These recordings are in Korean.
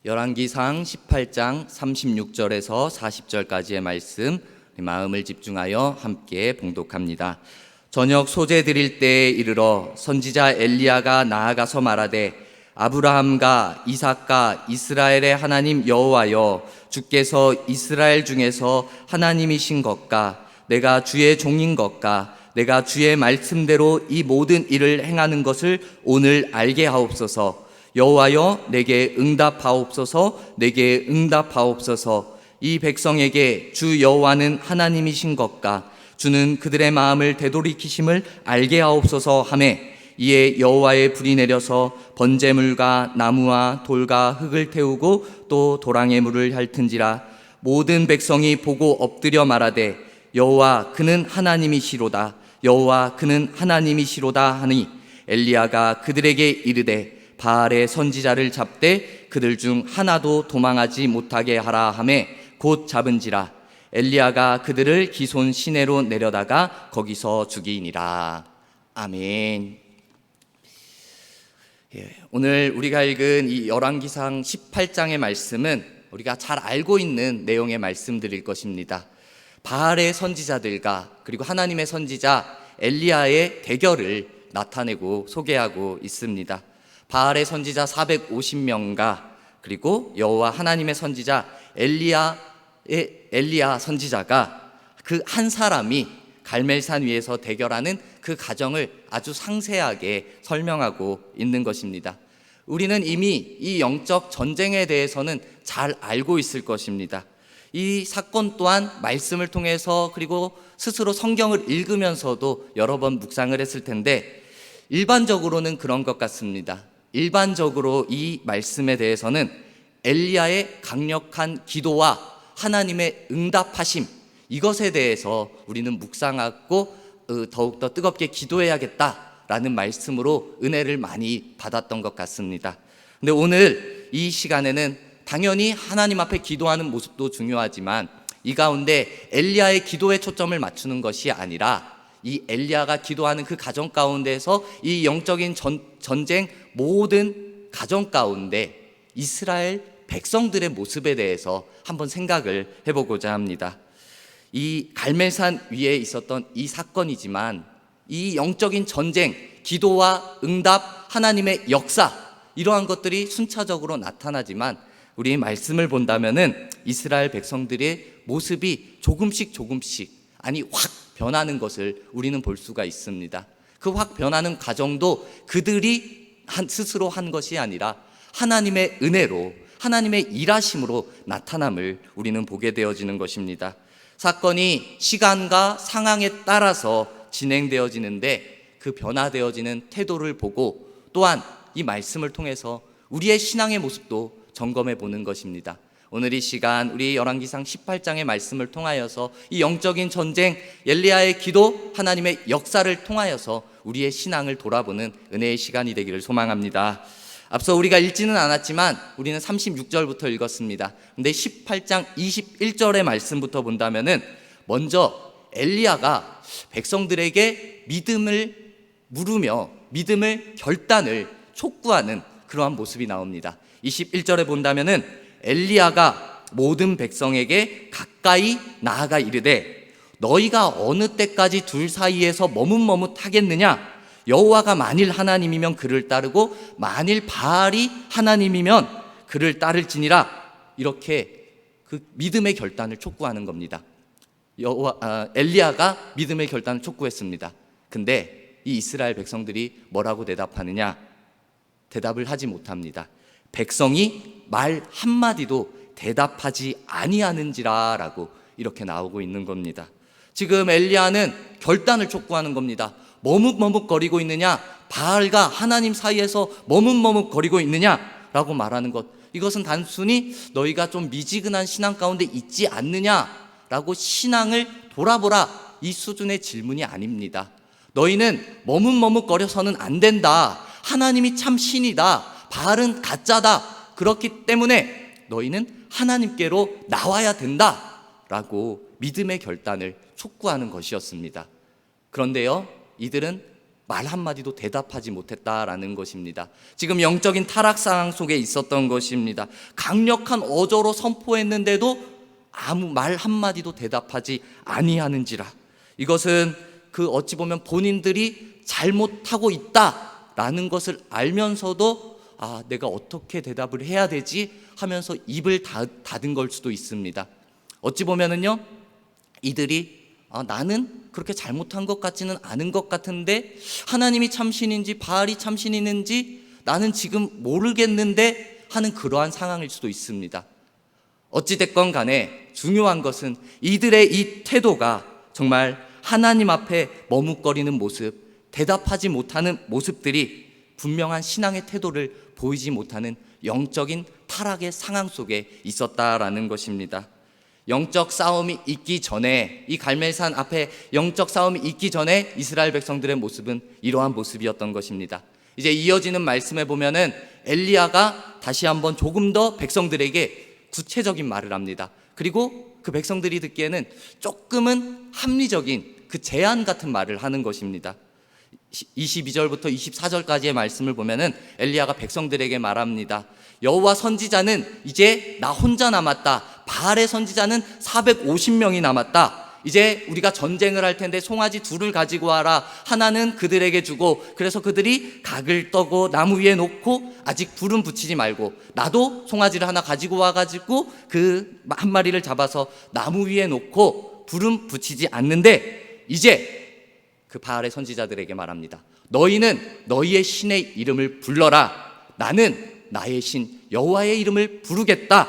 열왕기상 18장 36절에서 40절까지의 말씀, 마음을 집중하여 함께 봉독합니다. 저녁 소재 드릴 때에 이르러 선지자 엘리야가 나아가서 말하되, 아브라함과 이삭과 이스라엘의 하나님 여호와여, 주께서 이스라엘 중에서 하나님이신 것과 내가 주의 종인 것과 내가 주의 말씀대로 이 모든 일을 행하는 것을 오늘 알게 하옵소서. 여호와여, 내게 응답하옵소서. 내게 응답하옵소서. 이 백성에게 주 여호와는 하나님이신 것과 주는 그들의 마음을 되돌이키심을 알게 하옵소서 하매, 이에 여호와의 불이 내려서 번제물과 나무와 돌과 흙을 태우고 또 도랑의 물을 핥은지라. 모든 백성이 보고 엎드려 말하되, 여호와 그는 하나님이시로다. 여호와 그는 하나님이시로다 하니, 엘리야가 그들에게 이르되, 바알의 선지자를 잡되 그들 중 하나도 도망하지 못하게 하라 하매 곧 잡은지라. 엘리야가 그들을 기손 시내로 내려다가 거기서 죽이니라. 아멘. 오늘 우리가 읽은 이 열왕기상 18장의 말씀은 우리가 잘 알고 있는 내용의 말씀들일 것입니다. 바알의 선지자들과 그리고 하나님의 선지자 엘리야의 대결을 나타내고 소개하고 있습니다. 바알의 선지자 450명과 그리고 여호와 하나님의 선지자 엘리야 선지자가 그 한 사람이 갈멜산 위에서 대결하는 그 과정을 아주 상세하게 설명하고 있는 것입니다. 우리는 이미 이 영적 전쟁에 대해서는 잘 알고 있을 것입니다. 이 사건 또한 말씀을 통해서 그리고 스스로 성경을 읽으면서도 여러 번 묵상을 했을 텐데, 일반적으로는 그런 것 같습니다. 일반적으로 이 말씀에 대해서는 엘리야의 강력한 기도와 하나님의 응답하심, 이것에 대해서 우리는 묵상하고 더욱더 뜨겁게 기도해야겠다라는 말씀으로 은혜를 많이 받았던 것 같습니다. 근데 오늘 이 시간에는 당연히 하나님 앞에 기도하는 모습도 중요하지만 이 가운데 엘리야의 기도에 초점을 맞추는 것이 아니라 이 엘리야가 기도하는 그 가정 가운데서 이 영적인 전쟁 모든 가정 가운데 이스라엘 백성들의 모습에 대해서 한번 생각을 해보고자 합니다. 이 갈멜산 위에 있었던 이 사건이지만 이 영적인 전쟁, 기도와 응답, 하나님의 역사, 이러한 것들이 순차적으로 나타나지만 우리 말씀을 본다면은 이스라엘 백성들의 모습이 조금씩 아니 확 변하는 것을 우리는 볼 수가 있습니다. 그 확 변하는 과정도 그들이 스스로 한 것이 아니라 하나님의 은혜로, 하나님의 일하심으로 나타남을 우리는 보게 되어지는 것입니다. 사건이 시간과 상황에 따라서 진행되어지는데 그 변화되어지는 태도를 보고 또한 이 말씀을 통해서 우리의 신앙의 모습도 점검해 보는 것입니다. 오늘 이 시간 우리 열왕기상 18장의 말씀을 통하여서 이 영적인 전쟁, 엘리야의 기도, 하나님의 역사를 통하여서 우리의 신앙을 돌아보는 은혜의 시간이 되기를 소망합니다. 앞서 우리가 읽지는 않았지만 우리는 36절부터 읽었습니다. 근데 18장 21절의 말씀부터 본다면은 먼저 엘리야가 백성들에게 믿음을 물으며 믿음을 결단을 촉구하는 그러한 모습이 나옵니다. 21절에 본다면은 엘리야가 모든 백성에게 가까이 나아가 이르되, 너희가 어느 때까지 둘 사이에서 머뭇머뭇하겠느냐? 여호와가 만일 하나님이면 그를 따르고 만일 바알이 하나님이면 그를 따를지니라. 이렇게 그 믿음의 결단을 촉구하는 겁니다. 엘리야가 믿음의 결단을 촉구했습니다. 근데 이 이스라엘 백성들이 뭐라고 대답하느냐? 대답을 하지 못합니다. 백성이 말 한마디도 대답하지 아니하는지라 라고 이렇게 나오고 있는 겁니다. 지금 엘리야는 결단을 촉구하는 겁니다. 머뭇머뭇거리고 있느냐? 바알과 하나님 사이에서 머뭇머뭇거리고 있느냐? 라고 말하는 것, 이것은 단순히 너희가 좀 미지근한 신앙 가운데 있지 않느냐? 라고 신앙을 돌아보라, 이 수준의 질문이 아닙니다. 너희는 머뭇머뭇거려서는 안 된다. 하나님이 참 신이다. 바알은 가짜다. 그렇기 때문에 너희는 하나님께로 나와야 된다 라고 믿음의 결단을 촉구하는 것이었습니다. 그런데요, 이들은 말 한마디도 대답하지 못했다라는 것입니다. 지금 영적인 타락 상황 속에 있었던 것입니다. 강력한 어조로 선포했는데도 아무 말 한마디도 대답하지 아니하는지라. 이것은 그 어찌 보면 본인들이 잘못하고 있다라는 것을 알면서도 내가 어떻게 대답을 해야 되지 하면서 입을 닫은 걸 수도 있습니다. 어찌 보면은요, 이들이 나는 그렇게 잘못한 것 같지는 않은 것 같은데 하나님이 참신인지 바알이 참신인지 나는 지금 모르겠는데 하는 그러한 상황일 수도 있습니다. 어찌됐건 간에 중요한 것은 이들의 이 태도가 정말 하나님 앞에 머뭇거리는 모습, 대답하지 못하는 모습들이 분명한 신앙의 태도를 보이지 못하는 영적인 타락의 상황 속에 있었다라는 것입니다. 영적 싸움이 있기 전에, 이 갈멜산 앞에 영적 싸움이 있기 전에 이스라엘 백성들의 모습은 이러한 모습이었던 것입니다. 이제 이어지는 말씀에 보면은 엘리야가 다시 한번 조금 더 백성들에게 구체적인 말을 합니다. 그리고 그 백성들이 듣기에는 조금은 합리적인 그 제안 같은 말을 하는 것입니다. 22절부터 24절까지의 말씀을 보면은 엘리야가 백성들에게 말합니다. 여호와 선지자는 이제 나 혼자 남았다. 바알의 선지자는 450명이 남았다. 이제 우리가 전쟁을 할 텐데 송아지 둘을 가지고 와라. 하나는 그들에게 주고, 그래서 그들이 각을 떠고 나무 위에 놓고 아직 불은 붙이지 말고, 나도 송아지를 하나 가지고 와가지고 그 한 마리를 잡아서 나무 위에 놓고 불은 붙이지 않는데, 이제 그 바알의 선지자들에게 말합니다. 너희는 너희의 신의 이름을 불러라. 나는 나의 신 여호와의 이름을 부르겠다.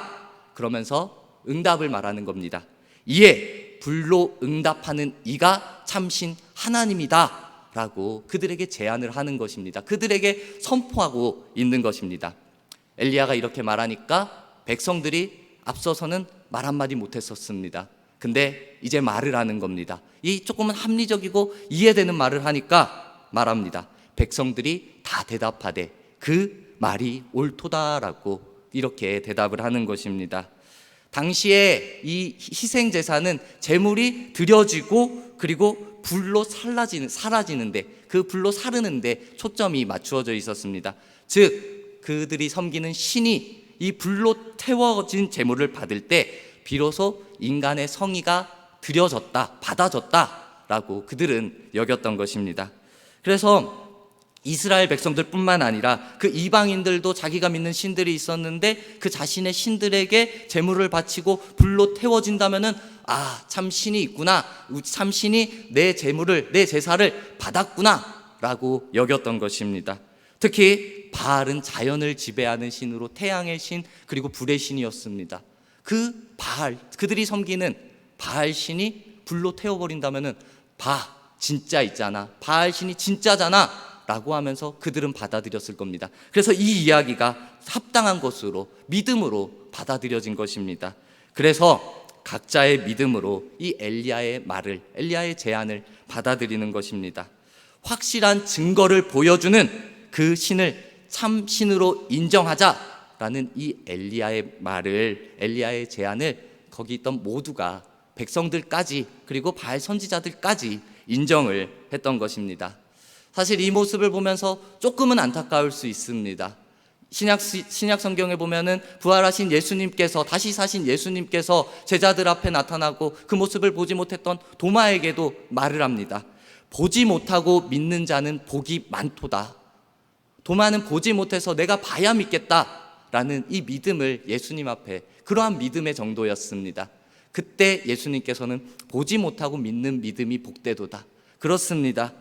그러면서 응답을 말하는 겁니다. 이에 불로 응답하는 이가 참신 하나님이다 라고 그들에게 제안을 하는 것입니다. 그들에게 선포하고 있는 것입니다. 엘리야가 이렇게 말하니까 백성들이 앞서서는 말 한마디 못했었습니다. 근데 이제 말을 하는 겁니다. 이 조금은 합리적이고 이해되는 말을 하니까 말합니다. 백성들이 다 대답하되 그 말이 옳도다라고 이렇게 대답을 하는 것입니다. 당시에 이 희생 제사는 제물이 드려지고 그리고 불로 사라지는데, 그 불로 사르는데 초점이 맞추어져 있었습니다. 즉 그들이 섬기는 신이 이 불로 태워진 제물을 받을 때 비로소 인간의 성의가 드려졌다, 받아졌다라고 그들은 여겼던 것입니다. 그래서 이스라엘 백성들뿐만 아니라 그 이방인들도 자기가 믿는 신들이 있었는데 그 자신의 신들에게 제물을 바치고 불로 태워진다면은 참 신이 있구나, 참 신이 내 제물을, 내 제사를 받았구나 라고 여겼던 것입니다. 특히 바알은 자연을 지배하는 신으로 태양의 신 그리고 불의 신이었습니다. 그 바알, 그들이 섬기는 바알 신이 불로 태워버린다면은 진짜 있잖아, 바알 신이 진짜잖아 라고 하면서 그들은 받아들였을 겁니다. 그래서 이 이야기가 합당한 것으로, 믿음으로 받아들여진 것입니다. 그래서 각자의 믿음으로 이 엘리야의 말을, 엘리야의 제안을 받아들이는 것입니다. 확실한 증거를 보여주는 그 신을 참 신으로 인정하자라는 이 엘리야의 말을, 엘리야의 제안을 거기 있던 모두가, 백성들까지 그리고 바알 선지자들까지 인정을 했던 것입니다. 사실 이 모습을 보면서 조금은 안타까울 수 있습니다. 신약 성경에 보면은 부활하신 예수님께서, 다시 사신 예수님께서 제자들 앞에 나타나고 그 모습을 보지 못했던 도마에게도 말을 합니다. 보지 못하고 믿는 자는 복이 많도다. 도마는 보지 못해서 내가 봐야 믿겠다라는 이 믿음을 예수님 앞에, 그러한 믿음의 정도였습니다. 그때 예수님께서는 보지 못하고 믿는 믿음이 복되도다. 그렇습니다.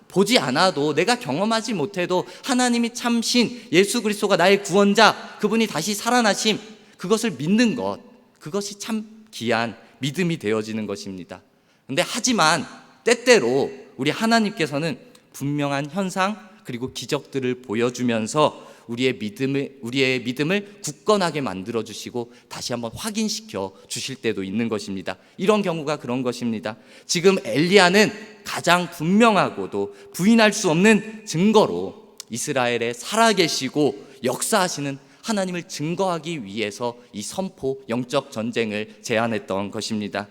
보지 않아도, 내가 경험하지 못해도 하나님이 참신, 예수 그리스도가 나의 구원자, 그분이 다시 살아나심, 그것을 믿는 것, 그것이 참 귀한 믿음이 되어지는 것입니다. 근데 하지만 때때로 우리 하나님께서는 분명한 현상 그리고 기적들을 보여주면서 우리의 믿음을 굳건하게 만들어주시고 다시 한번 확인시켜 주실 때도 있는 것입니다. 이런 경우가 그런 것입니다. 지금 엘리야는 가장 분명하고도 부인할 수 없는 증거로 이스라엘에 살아계시고 역사하시는 하나님을 증거하기 위해서 이 선포, 영적 전쟁을 제안했던 것입니다.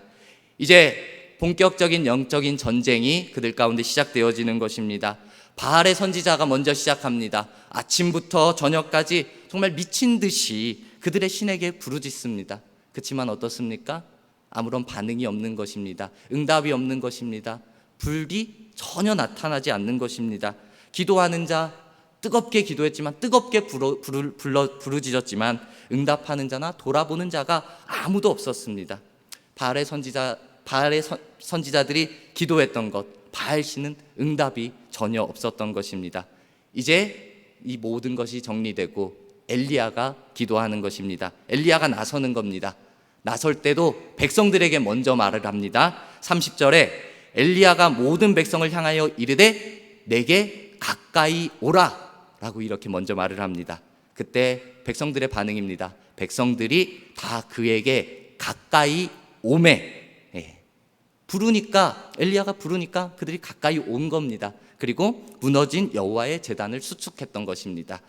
이제 본격적인 영적인 전쟁이 그들 가운데 시작되어지는 것입니다. 바알의 선지자가 먼저 시작합니다. 아침부터 저녁까지 정말 미친 듯이 그들의 신에게 부르짖습니다. 그렇지만 어떻습니까? 아무런 반응이 없는 것입니다. 응답이 없는 것입니다. 불이 전혀 나타나지 않는 것입니다. 기도하는 자, 뜨겁게 기도했지만 뜨겁게 부르짖었지만 응답하는 자나 돌아보는 자가 아무도 없었습니다. 바알의 선지자들이 기도했던 것, 바알 신은 응답이 전혀 없었던 것입니다. 이제 이 모든 것이 정리되고 엘리야가 기도하는 것입니다. 엘리야가 나서는 겁니다. 나설 때도 백성들에게 먼저 말을 합니다. 30절에 엘리야가 모든 백성을 향하여 이르되 내게 가까이 오라 라고 이렇게 먼저 말을 합니다. 그때 백성들의 반응입니다. 백성들이 다 그에게 가까이 오매. 부르니까, 엘리야가 부르니까 그들이 가까이 온 겁니다. 그리고 무너진 여호와의 제단을 수축했던 것입니다.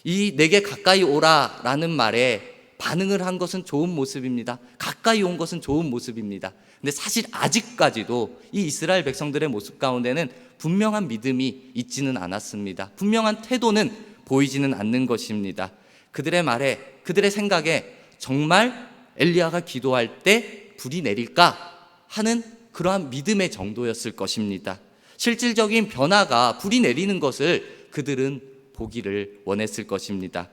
이 내게 가까이 오라라는 말에 반응을 한 것은 좋은 모습입니다. 가까이 온 것은 좋은 모습입니다. 근데 사실 아직까지도 이 이스라엘 백성들의 모습 가운데는 분명한 믿음이 있지는 않았습니다. 분명한 태도는 보이지는 않는 것입니다. 그들의 말에, 그들의 생각에 정말 엘리야가 기도할 때 불이 내릴까 하는 그러한 믿음의 정도였을 것입니다. 실질적인 변화가 불이 내리는 것을 그들은 보기를 원했을 것입니다.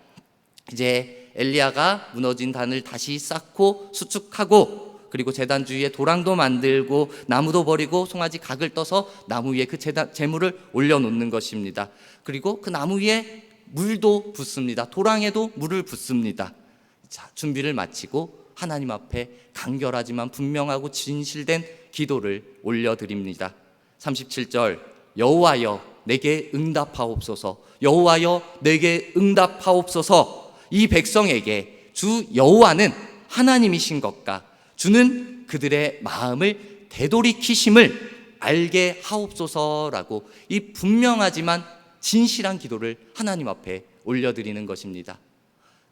이제 엘리야가 무너진 단을 다시 쌓고 수축하고 그리고 제단 주위에 도랑도 만들고 나무도 버리고 송아지 각을 떠서 나무 위에 그 제물을 올려놓는 것입니다. 그리고 그 나무 위에 물도 붓습니다. 도랑에도 물을 붓습니다. 자, 준비를 마치고 하나님 앞에 간결하지만 분명하고 진실된 기도를 올려드립니다. 37절 여호와여 내게 응답하옵소서. 여호와여 내게 응답하옵소서. 이 백성에게 주 여호와는 하나님이신 것과 주는 그들의 마음을 되돌이키심을 알게 하옵소서라고 이 분명하지만 진실한 기도를 하나님 앞에 올려드리는 것입니다.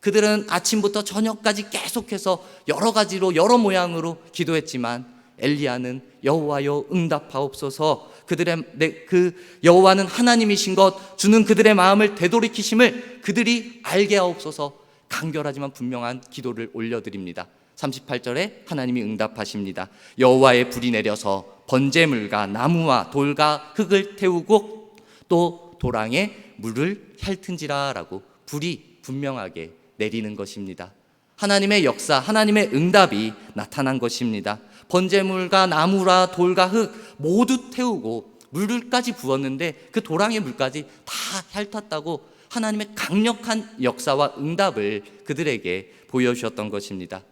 그들은 아침부터 저녁까지 계속해서 여러 가지로 여러 모양으로 기도했지만 엘리야는 여호와여 응답하옵소서. 그 여호와는 하나님이신 것, 주는 그들의 마음을 되돌이키심을 그들이 알게 하옵소서. 간결하지만 분명한 기도를 올려드립니다. 38절에 하나님이 응답하십니다. 여호와의 불이 내려서 번제물과 나무와 돌과 흙을 태우고 또 도랑에 물을 핥은지라라고 불이 분명하게 내리는 것입니다. 하나님의 역사, 하나님의 응답이 나타난 것입니다. 번제물과 나무와 돌과 흙 모두 태우고 물까지 부었는데 그 도랑의 물까지 다 핥았다고 하나님의 강력한 역사와 응답을 그들에게 보여주셨던 것입니다.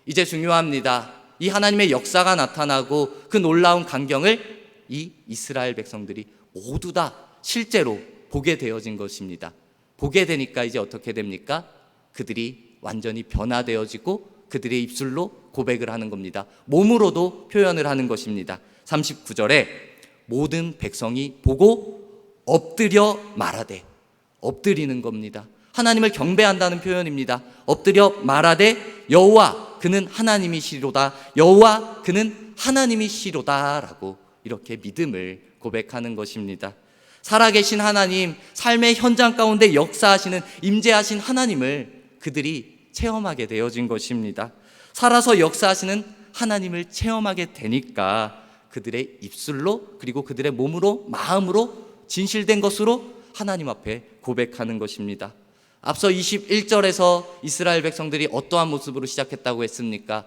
이제 중요합니다. 이 하나님의 역사가 나타나고 그 놀라운 광경을 이 이스라엘 백성들이 모두 다 실제로 보게 되어진 것입니다. 보게 되니까 이제 어떻게 됩니까? 그들이 완전히 변화되어지고 그들의 입술로 고백을 하는 겁니다. 몸으로도 표현을 하는 것입니다. 39절에 모든 백성이 보고 엎드려 말하되, 엎드리는 겁니다. 하나님을 경배한다는 표현입니다. 엎드려 말하되 여호와 그는 하나님이시로다. 여호와 그는 하나님이시로다 라고 이렇게 믿음을 고백하는 것입니다. 살아계신 하나님, 삶의 현장 가운데 역사하시는 임재하신 하나님을 그들이 체험하게 되어진 것입니다. 살아서 역사하시는 하나님을 체험하게 되니까 그들의 입술로 그리고 그들의 몸으로 마음으로 진실된 것으로 하나님 앞에 고백하는 것입니다. 앞서 21절에서 이스라엘 백성들이 어떠한 모습으로 시작했다고 했습니까?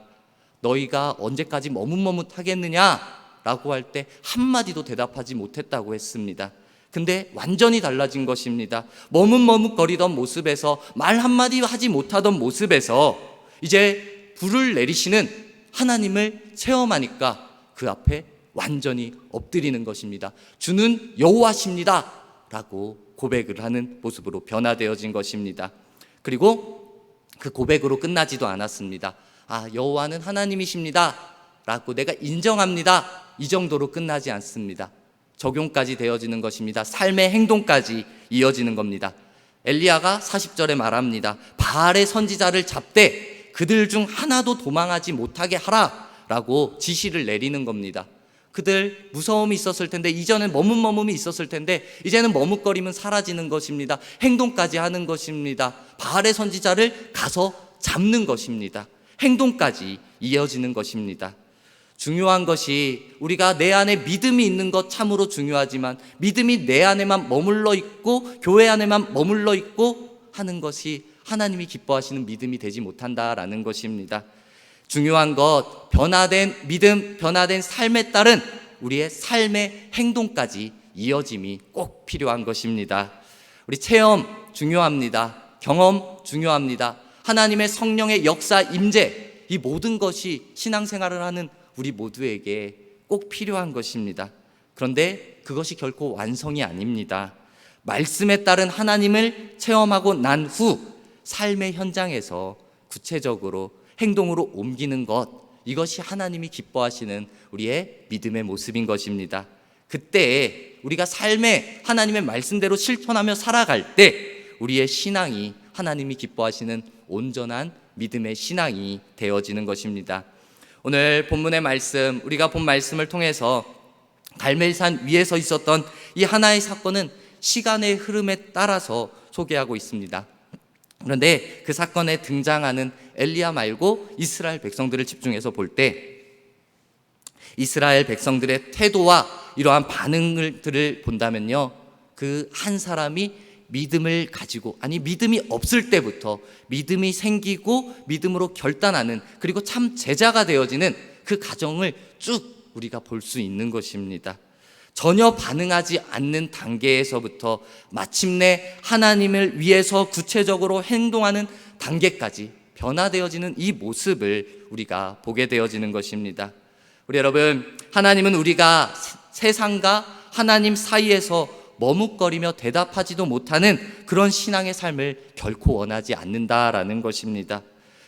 너희가 언제까지 머뭇머뭇하겠느냐? 라고 할 때 한마디도 대답하지 못했다고 했습니다. 근데 완전히 달라진 것입니다. 머뭇머뭇거리던 모습에서 말 한마디 하지 못하던 모습에서 이제 불을 내리시는 하나님을 체험하니까 그 앞에 완전히 엎드리는 것입니다. 주는 여호와십니다 라고 고백을 하는 모습으로 변화되어진 것입니다. 그리고 그 고백으로 끝나지도 않았습니다. 여호와는 하나님이십니다 라고 내가 인정합니다, 이 정도로 끝나지 않습니다. 적용까지 되어지는 것입니다. 삶의 행동까지 이어지는 겁니다. 엘리야가 40절에 말합니다. 바알의 선지자를 잡되 그들 중 하나도 도망하지 못하게 하라 라고 지시를 내리는 겁니다. 그들 무서움이 있었을 텐데, 이전엔 머뭇머뭇이 있었을 텐데 이제는 머뭇거림은 사라지는 것입니다. 행동까지 하는 것입니다. 바알의 선지자를 가서 잡는 것입니다. 행동까지 이어지는 것입니다. 중요한 것이 우리가 내 안에 믿음이 있는 것 참으로 중요하지만, 믿음이 내 안에만 머물러 있고 교회 안에만 머물러 있고 하는 것이 하나님이 기뻐하시는 믿음이 되지 못한다라는 것입니다. 중요한 것, 변화된 믿음, 변화된 삶에 따른 우리의 삶의 행동까지 이어짐이 꼭 필요한 것입니다. 우리 체험 중요합니다. 경험 중요합니다. 하나님의 성령의 역사, 임재, 이 모든 것이 신앙생활을 하는 우리 모두에게 꼭 필요한 것입니다. 그런데 그것이 결코 완성이 아닙니다. 말씀에 따른 하나님을 체험하고 난 후 삶의 현장에서 구체적으로 행동으로 옮기는 것, 이것이 하나님이 기뻐하시는 우리의 믿음의 모습인 것입니다. 그때 우리가 삶에 하나님의 말씀대로 실천하며 살아갈 때 우리의 신앙이 하나님이 기뻐하시는 온전한 믿음의 신앙이 되어지는 것입니다. 오늘 본문의 말씀, 우리가 본 말씀을 통해서 갈멜산 위에서 있었던 이 하나의 사건은 시간의 흐름에 따라서 소개하고 있습니다. 그런데 그 사건에 등장하는 엘리야 말고 이스라엘 백성들을 집중해서 볼 때 이스라엘 백성들의 태도와 이러한 반응들을 본다면요, 그 한 사람이 믿음을 가지고, 아니 믿음이 없을 때부터 믿음이 생기고 믿음으로 결단하는, 그리고 참 제자가 되어지는 그 과정을 쭉 우리가 볼 수 있는 것입니다. 전혀 반응하지 않는 단계에서부터 마침내 하나님을 위해서 구체적으로 행동하는 단계까지 변화되어지는 이 모습을 우리가 보게 되어지는 것입니다. 우리 여러분, 하나님은 우리가 세상과 하나님 사이에서 머뭇거리며 대답하지도 못하는 그런 신앙의 삶을 결코 원하지 않는다라는 것입니다.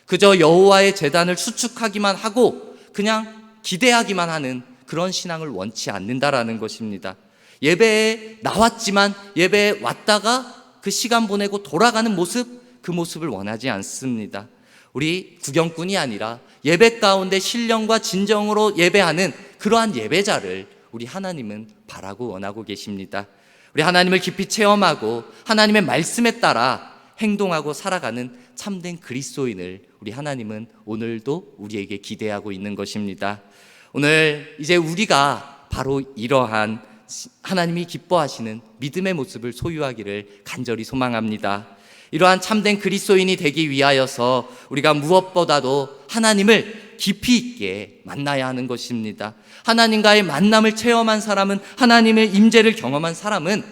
그저 여호와의 제단을 수축하기만 하고 그냥 기대하기만 하는 그런 신앙을 원치 않는다라는 것입니다. 예배에 나왔지만 예배에 왔다가 그 시간 보내고 돌아가는 모습, 그 모습을 원하지 않습니다. 우리 구경꾼이 아니라 예배 가운데 신령과 진정으로 예배하는 그러한 예배자를 우리 하나님은 바라고 원하고 계십니다. 우리 하나님을 깊이 체험하고 하나님의 말씀에 따라 행동하고 살아가는 참된 그리스도인을 우리 하나님은 오늘도 우리에게 기대하고 있는 것입니다. 오늘 이제 우리가 바로 이러한 하나님이 기뻐하시는 믿음의 모습을 소유하기를 간절히 소망합니다. 이러한 참된 그리스도인이 되기 위하여서 우리가 무엇보다도 하나님을 깊이 있게 만나야 하는 것입니다. 하나님과의 만남을 체험한 사람은, 하나님의 임재를 경험한 사람은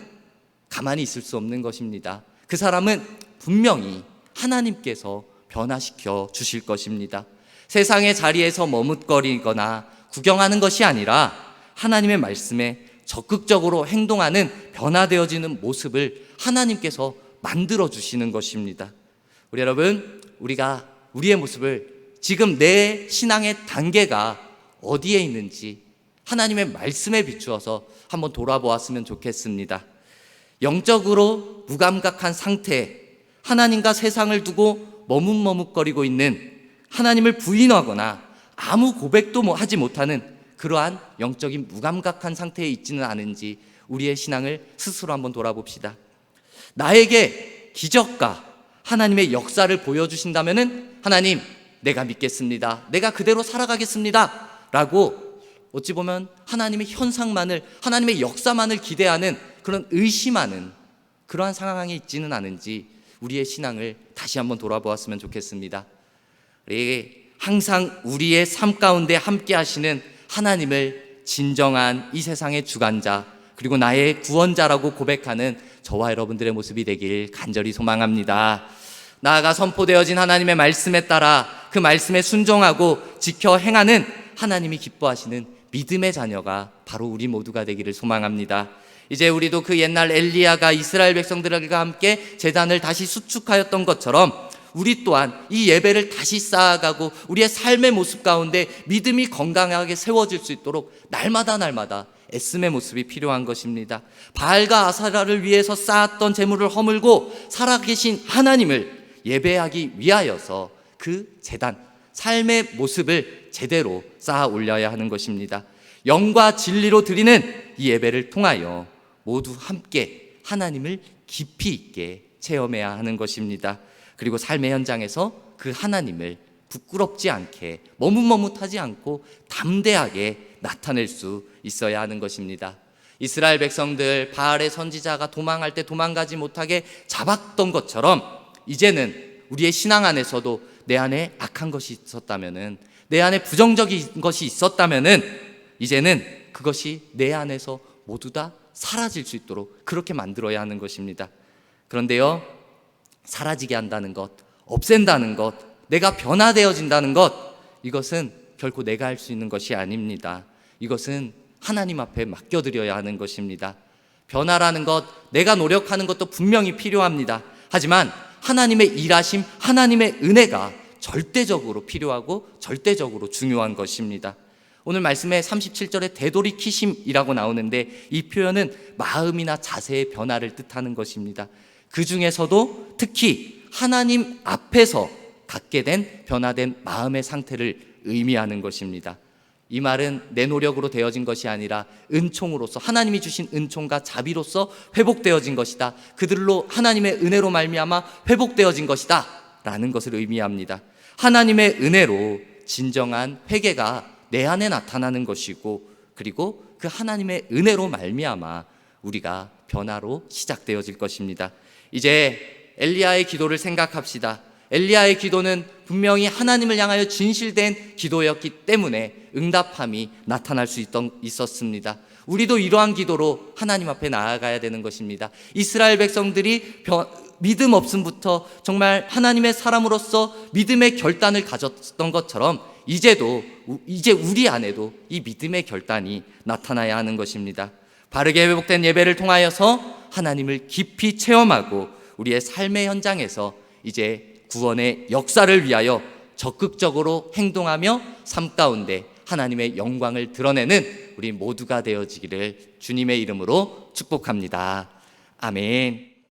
가만히 있을 수 없는 것입니다. 그 사람은 분명히 하나님께서 변화시켜 주실 것입니다. 세상의 자리에서 머뭇거리거나 구경하는 것이 아니라 하나님의 말씀에 적극적으로 행동하는 변화되어지는 모습을 하나님께서 만들어 주시는 것입니다. 우리 여러분, 우리가 우리의 모습을, 지금 내 신앙의 단계가 어디에 있는지 하나님의 말씀에 비추어서 한번 돌아보았으면 좋겠습니다. 영적으로 무감각한 상태, 하나님과 세상을 두고 머뭇머뭇거리고 있는, 하나님을 부인하거나 아무 고백도 하지 못하는 그러한 영적인 무감각한 상태에 있지는 않은지 우리의 신앙을 스스로 한번 돌아봅시다. 나에게 기적과 하나님의 역사를 보여주신다면은 하나님, 내가 믿겠습니다, 내가 그대로 살아가겠습니다 라고 어찌 보면 하나님의 현상만을, 하나님의 역사만을 기대하는, 그런 의심하는 그러한 상황에 있지는 않은지 우리의 신앙을 다시 한번 돌아보았으면 좋겠습니다. 항상 우리의 삶 가운데 함께 하시는 하나님을 진정한 이 세상의 주관자, 그리고 나의 구원자라고 고백하는 저와 여러분들의 모습이 되길 간절히 소망합니다. 나아가 선포되어진 하나님의 말씀에 따라 그 말씀에 순종하고 지켜 행하는 하나님이 기뻐하시는 믿음의 자녀가 바로 우리 모두가 되기를 소망합니다. 이제 우리도 그 옛날 엘리야가 이스라엘 백성들과 함께 제단을 다시 수축하였던 것처럼 우리 또한 이 예배를 다시 쌓아가고 우리의 삶의 모습 가운데 믿음이 건강하게 세워질 수 있도록 날마다 애씀의 모습이 필요한 것입니다. 바알과 아사라를 위해서 쌓았던 재물을 허물고 살아계신 하나님을 예배하기 위하여서 그 제단, 삶의 모습을 제대로 쌓아 올려야 하는 것입니다. 영과 진리로 드리는 이 예배를 통하여 모두 함께 하나님을 깊이 있게 체험해야 하는 것입니다. 그리고 삶의 현장에서 그 하나님을 부끄럽지 않게 머뭇머뭇하지 않고 담대하게 나타낼 수 있어야 하는 것입니다. 이스라엘 백성들 바알의 선지자가 도망할 때 도망가지 못하게 잡았던 것처럼 이제는 우리의 신앙 안에서도 내 안에 악한 것이 있었다면은, 내 안에 부정적인 것이 있었다면은 이제는 그것이 내 안에서 모두 다 사라질 수 있도록 그렇게 만들어야 하는 것입니다. 그런데요, 사라지게 한다는 것, 없앤다는 것, 내가 변화되어진다는 것, 이것은 결코 내가 할 수 있는 것이 아닙니다. 이것은 하나님 앞에 맡겨드려야 하는 것입니다. 변화라는 것, 내가 노력하는 것도 분명히 필요합니다. 하지만 하나님의 일하심, 하나님의 은혜가 절대적으로 필요하고 절대적으로 중요한 것입니다. 오늘 말씀에 37절에 되돌이키심이라고 나오는데, 이 표현은 마음이나 자세의 변화를 뜻하는 것입니다. 그 중에서도 특히 하나님 앞에서 갖게 된 변화된 마음의 상태를 의미하는 것입니다. 이 말은 내 노력으로 되어진 것이 아니라 은총으로서, 하나님이 주신 은총과 자비로서 회복되어진 것이다. 그들로 하나님의 은혜로 말미암아 회복되어진 것이다 라는 것을 의미합니다. 하나님의 은혜로 진정한 회개가 내 안에 나타나는 것이고, 그리고 그 하나님의 은혜로 말미암아 우리가 변화로 시작되어질 것입니다. 이제 엘리야의 기도를 생각합시다. 엘리야의 기도는 분명히 하나님을 향하여 진실된 기도였기 때문에 응답함이 나타날 수 있었습니다. 우리도 이러한 기도로 하나님 앞에 나아가야 되는 것입니다. 이스라엘 백성들이 믿음 없음부터 정말 하나님의 사람으로서 믿음의 결단을 가졌던 것처럼 이제 우리 안에도 이 믿음의 결단이 나타나야 하는 것입니다. 바르게 회복된 예배를 통하여서 하나님을 깊이 체험하고 우리의 삶의 현장에서 이제 구원의 역사를 위하여 적극적으로 행동하며 삶 가운데 하나님의 영광을 드러내는 우리 모두가 되어지기를 주님의 이름으로 축복합니다. 아멘.